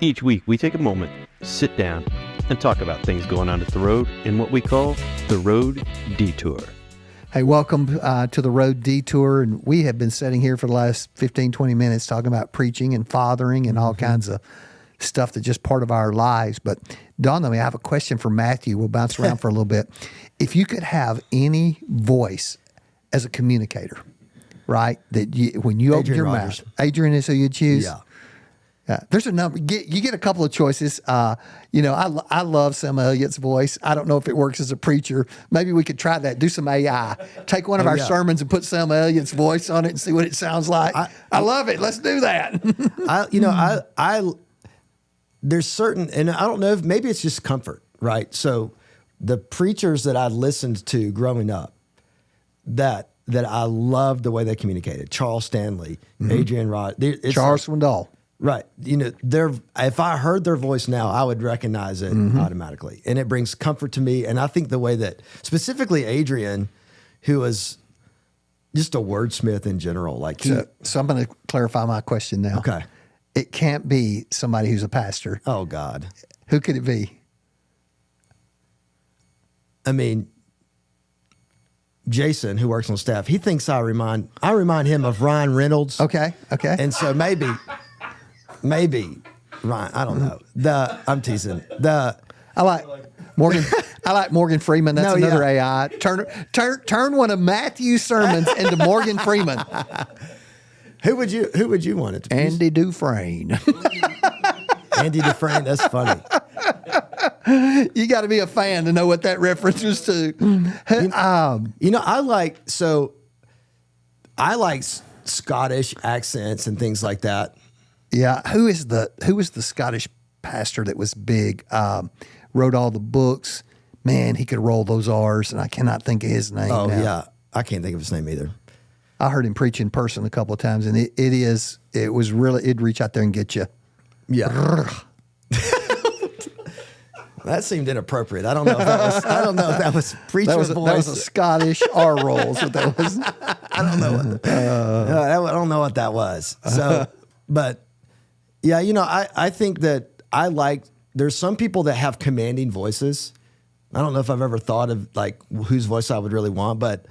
Each week, we take a moment, sit down, and talk about things going on at the road in what we call the Road Detour. Hey, welcome to the Road Detour. And we have been sitting here for the last 15, 20 minutes talking about preaching and fathering and all kinds of stuff that's just part of our lives. But Don, I have a question for Matthew. We'll bounce around for a little bit. If you could have any voice as a communicator, right, that when you open your mouth, Adrian is who you'd choose? Yeah. There's a number. You get a couple of choices. I love Sam Elliott's voice. I don't know if it works as a preacher. Maybe we could try that. Do some AI. Take one of our sermons and put Sam Elliott's voice on it and see what it sounds like. I love it. Let's do that. There's certain, and I don't know if maybe it's just comfort, right? So the preachers that I listened to growing up, that I loved the way they communicated. Charles Stanley, Adrian Rod, Charles Swindoll. Right. If I heard their voice now, I would recognize it automatically. And it brings comfort to me. And I think the way that, specifically Adrian, who was just a wordsmith in general. So I'm going to clarify my question now. Okay. It can't be somebody who's a pastor. Oh, God. Who could it be? I mean, Jason, who works on staff, he thinks I remind him of Ryan Reynolds. Okay. And so maybe Ryan, I don't know. I'm teasing. I like Morgan. I like Morgan Freeman. That's another AI. Turn one of Matthew's sermons into Morgan Freeman. Who would you want it to be? Andy Dufresne. Andy Dufresne. That's funny. You got to be a fan to know what that reference was to. I like Scottish accents and things like that. Yeah, who was the Scottish pastor that was big? Wrote all the books. Man, he could roll those R's, and I cannot think of his name. Oh now. Yeah, I can't think of his name either. I heard him preach in person a couple of times, and it'd reach out there and get you. Yeah. That seemed inappropriate. I don't know if that was preacher voice. That was a Scottish R roll. Is what that was. I don't know what. I don't know what that was. So, but yeah, I think that there's some people that have commanding voices. I don't know if I've ever thought of like whose voice I would really want, but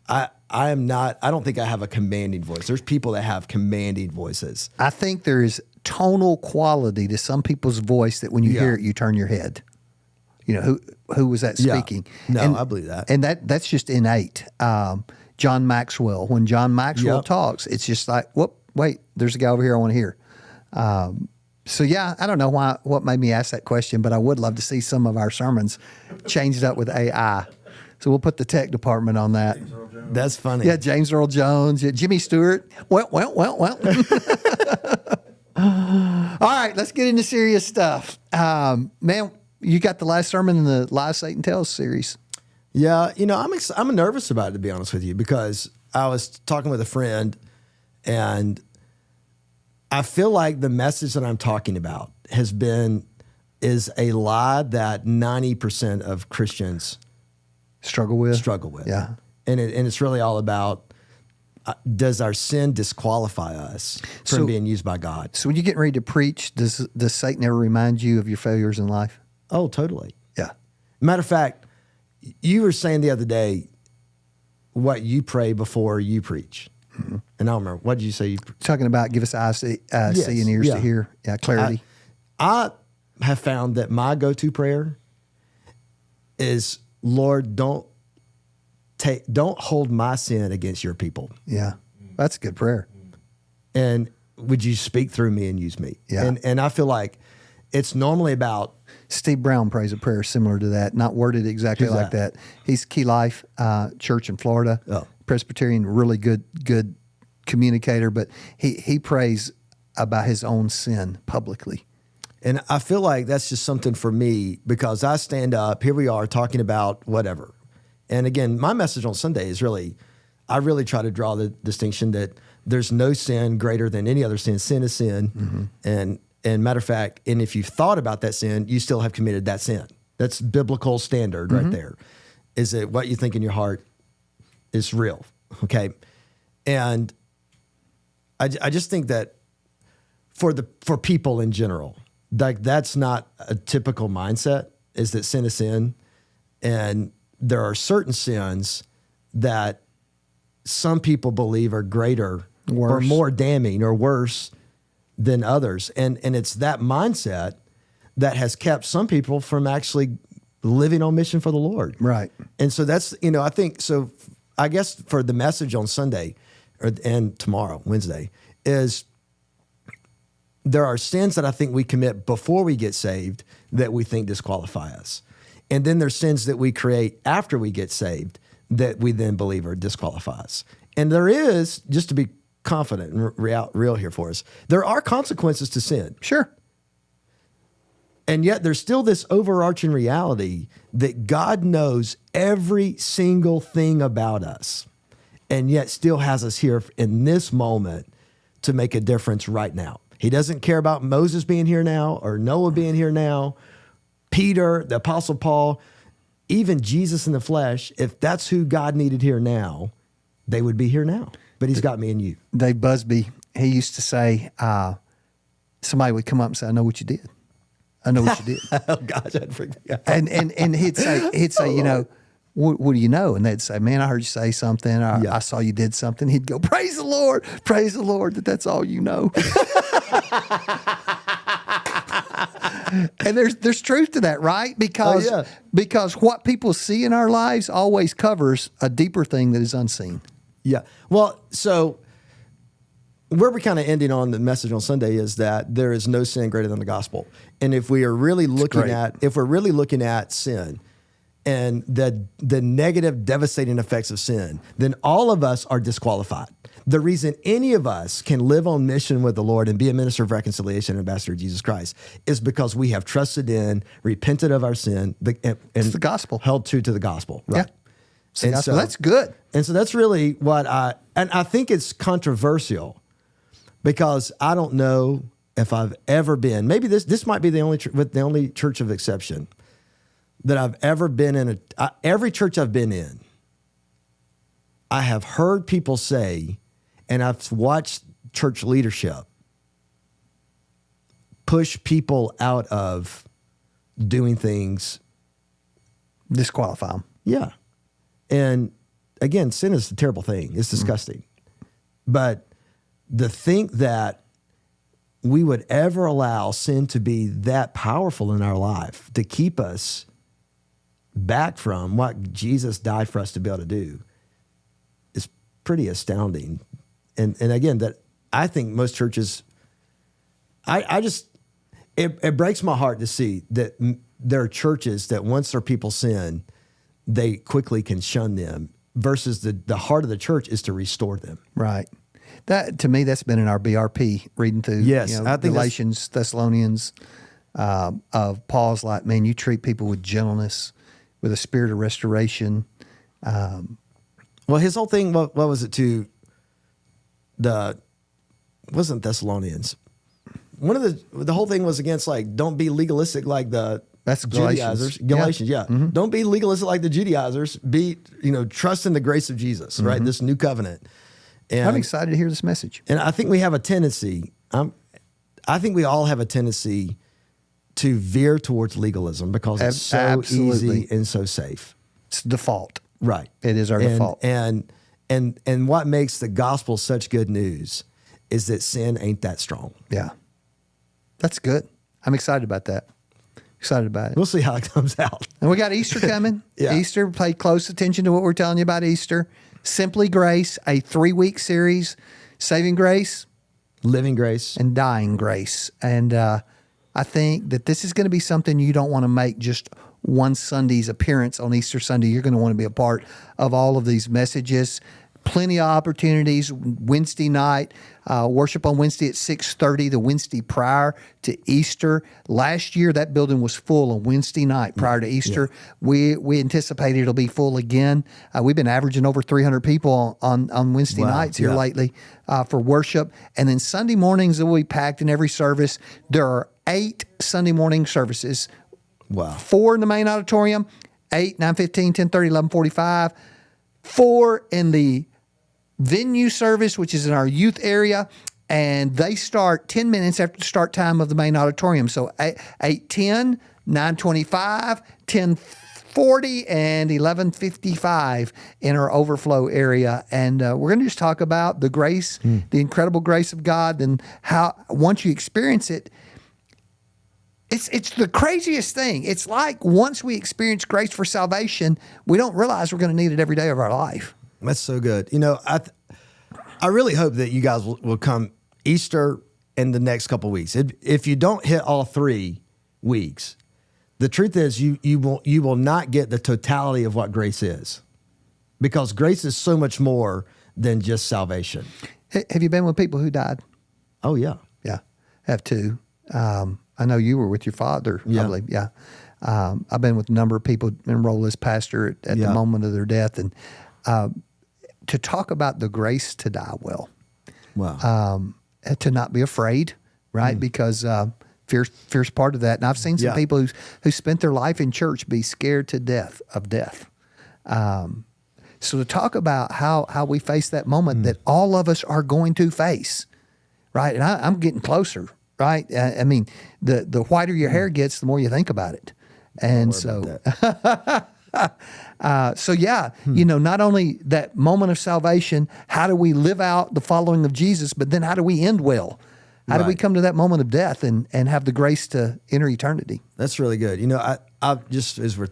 I don't think I have a commanding voice. There's people that have commanding voices. I think there is tonal quality to some people's voice that when you hear it, you turn your head. Who was that speaking? Yeah. No, I believe that. And that's just innate. John Maxwell, when John Maxwell talks, it's just like, wait, there's a guy over here I want to hear. I don't know what made me ask that question, but I would love to see some of our sermons changed up with AI. So we'll put the tech department on that. That's funny. Yeah, James Earl Jones. Yeah, Jimmy Stewart. Well. All right, let's get into serious stuff. Man, you got the last sermon in the Live Satan Tells series. Yeah, I'm nervous about it, to be honest with you, because I was talking with a friend, and I feel like the message that I'm talking about is a lie that 90% of Christians struggle with. Yeah. And it's really all about, does our sin disqualify us from being used by God? So when you're getting ready to preach, does Satan ever remind you of your failures in life? Oh, totally. Yeah. Matter of fact, you were saying the other day what you pray before you preach. Mm-hmm. And I don't remember. What did you say? Talking about give us eyes to see and ears to hear. Yeah, clarity. I have found that my go-to prayer is, Lord, don't hold my sin against your people. Yeah, that's a good prayer. And would you speak through me and use me? Yeah. And I feel like it's normally about. Steve Brown prays a prayer similar to that, not worded exactly like that. He's Key Life Church in Florida, Presbyterian, really good communicator, but he prays about his own sin publicly. And I feel like that's just something for me, because I stand up, here we are talking about whatever. And again, my message on Sunday is I really try to draw the distinction that there's no sin greater than any other sin. Sin is sin. Mm-hmm. And matter of fact, and if you've thought about that sin, you still have committed that sin. That's biblical standard right there. Is that what you think in your heart is real, okay? And I just think that for people in general, like that's not a typical mindset, is that sin is sin. And there are certain sins that some people believe are greater or more damning or worse than others. And it's that mindset that has kept some people from actually living on mission for the Lord. Right. And so that's, I think, so I guess for the message on Sunday and tomorrow, Wednesday, is there are sins that I think we commit before we get saved that we think disqualify us. And then there's sins that we create after we get saved that we then believe are disqualifies. And there is, just to be confident and real here for us, there are consequences to sin. Sure. And yet there's still this overarching reality that God knows every single thing about us, and yet still has us here in this moment to make a difference right now. He doesn't care about Moses being here now or Noah being here now, Peter, the Apostle Paul, even Jesus in the flesh. If that's who God needed here now, they would be here now. But he's got me and you. Dave Busby, he used to say, somebody would come up and say, I know what you did. I know what you did. Oh gosh, I'd forget. And he'd say, what do you know? And they'd say, man, I heard you say something. Or, I saw you did something. He'd go, praise the Lord that's all you know. And there's truth to that, right? Because what people see in our lives always covers a deeper thing that is unseen. Yeah. Well, so where we're kind of ending on the message on Sunday is that there is no sin greater than the gospel. And if we are really looking at sin and the negative, devastating effects of sin, then all of us are disqualified. The reason any of us can live on mission with the Lord and be a minister of reconciliation and ambassador of Jesus Christ is because we have trusted in, repented of our sin, and it's the gospel. Held true to the gospel. Right. Yeah. And so that's good. And so that's really what I think it's controversial because I don't know if I've ever been, maybe this might be the only church of exception that I've ever been in. Every church I've been in, I have heard people say, and I've watched church leadership push people out of doing things. Disqualify them. Yeah. And again, sin is a terrible thing. It's disgusting. But to think that we would ever allow sin to be that powerful in our life to keep us back from what Jesus died for us to be able to do is pretty astounding. And again, that I think most churches, it breaks my heart to see that there are churches that once their people sin, they quickly can shun them versus the heart of the church is to restore them. Right. That, to me, that's been in our BRP, reading through I think Galatians, Thessalonians, of Paul's like, man, you treat people with gentleness, with a spirit of restoration. Well, his whole thing, what was it to wasn't Thessalonians. One of the whole thing was against don't be legalistic like that's Judaizers. Galatians, yeah. Mm-hmm. Don't be legalistic like the Judaizers. Be, trust in the grace of Jesus, right? This new covenant. And I'm excited to hear this message. And I think we have a tendency, I think we all have a tendency to veer towards legalism because it's so easy and so safe. It's default. Right. It is our default. And what makes the gospel such good news is that sin ain't that strong. Yeah. That's good. I'm excited about that. Excited about it. We'll see how it comes out. And we got Easter coming. Yeah. Easter, pay close attention to what we're telling you about Easter. Simply Grace, a 3-week series, Saving Grace, Living Grace, and Dying Grace. And I think that this is going to be something you don't want to make just one Sunday's appearance on Easter Sunday. You're going to want to be a part of all of these messages. Plenty of opportunities. Wednesday night, worship on Wednesday at 6:30, the Wednesday prior to Easter. Last year, that building was full on Wednesday night prior to Easter. Yeah. We anticipate it'll be full again. We've been averaging over 300 people on Wednesday nights here lately for worship. And then Sunday mornings, it will be packed in every service. There are 8 Sunday morning services. Wow. 4 in the main auditorium, 8, 9:15, 10:30, 11:45. 4 in the venue service, which is in our youth area, and they start 10 minutes after the start time of the main auditorium. So 8:10, 9:25, 10:40, and 11:55 in our overflow area. And we're going to just talk about the grace, the incredible grace of God, and how once you experience it, it's the craziest thing. It's like once we experience grace for salvation, we don't realize we're going to need it every day of our life. That's so good. I really hope that you guys will come Easter and the next couple of weeks. If you don't hit all 3 weeks, the truth is you will not get the totality of what grace is, because grace is so much more than just salvation. Have you been with people who died? Oh, yeah. Yeah, I have too. I know you were with your father, I believe. Yeah. I've been with a number of people enrolled as pastor at the moment of their death. And to talk about the grace to die well. Wow. To not be afraid, right? Because fear's part of that. And I've seen some people who spent their life in church be scared to death of death. So to talk about how we face that moment that all of us are going to face, right? And I'm getting closer. Right. I mean, the whiter your hair gets, the more you think about it. And so, not only that moment of salvation, how do we live out the following of Jesus, but then how do we end well? How do we come to that moment of death and have the grace to enter eternity? That's really good. I just, as we're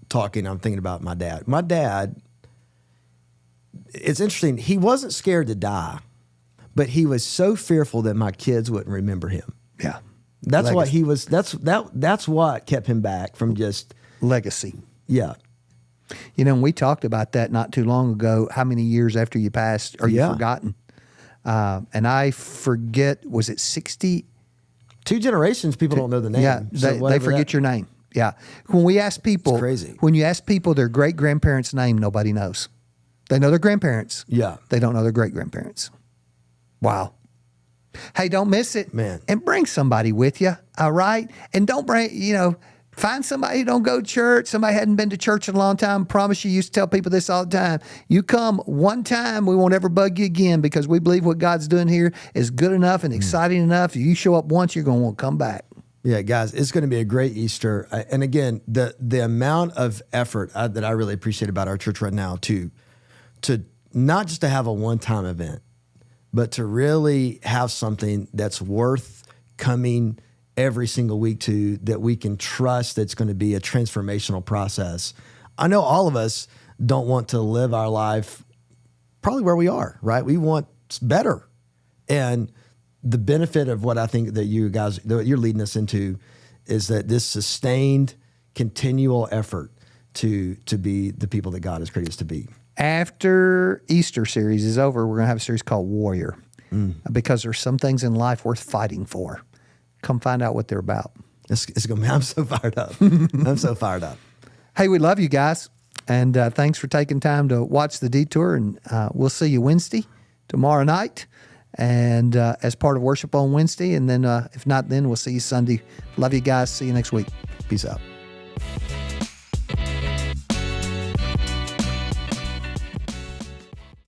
talking, I'm thinking about my dad. My dad, it's interesting. He wasn't scared to die, but he was so fearful that my kids wouldn't remember him. Yeah. That's Legacy. what he was. That's what kept him back from just legacy. Yeah. And we talked about that not too long ago. How many years after you passed are you forgotten? And I forget, was it 60? 2 generations, people don't know the name. Yeah, they forget your name. Yeah. When we ask people, it's crazy. When you ask people their great-grandparents' name, nobody knows. They know their grandparents. Yeah. They don't know their great-grandparents. Wow. Hey, don't miss it. Man. And bring somebody with you, all right? And don't bring, find somebody who don't go to church, somebody hadn't been to church in a long time. Promise you used to tell people this all the time. You come one time, we won't ever bug you again, because we believe what God's doing here is good enough and exciting enough. If you show up once, you're going to want to come back. Yeah, guys, it's going to be a great Easter. And again, the amount of effort that I really appreciate about our church right now to not just to have a one-time event, but to really have something that's worth coming every single week to, that we can trust that's going to be a transformational process. I know all of us don't want to live our life probably where we are, right? We want better. And the benefit of what I think that you guys, that you're leading us into, is that this sustained, continual effort to be the people that God has created us to be. After Easter series is over, we're going to have a series called Warrior, because there's some things in life worth fighting for. Come find out what they're about. It's going to be, I'm so fired up. I'm so fired up. Hey, we love you guys. And thanks for taking time to watch The Detour. And we'll see you Wednesday, tomorrow night, and as part of Worship on Wednesday. And then if not, then we'll see you Sunday. Love you guys. See you next week. Peace out.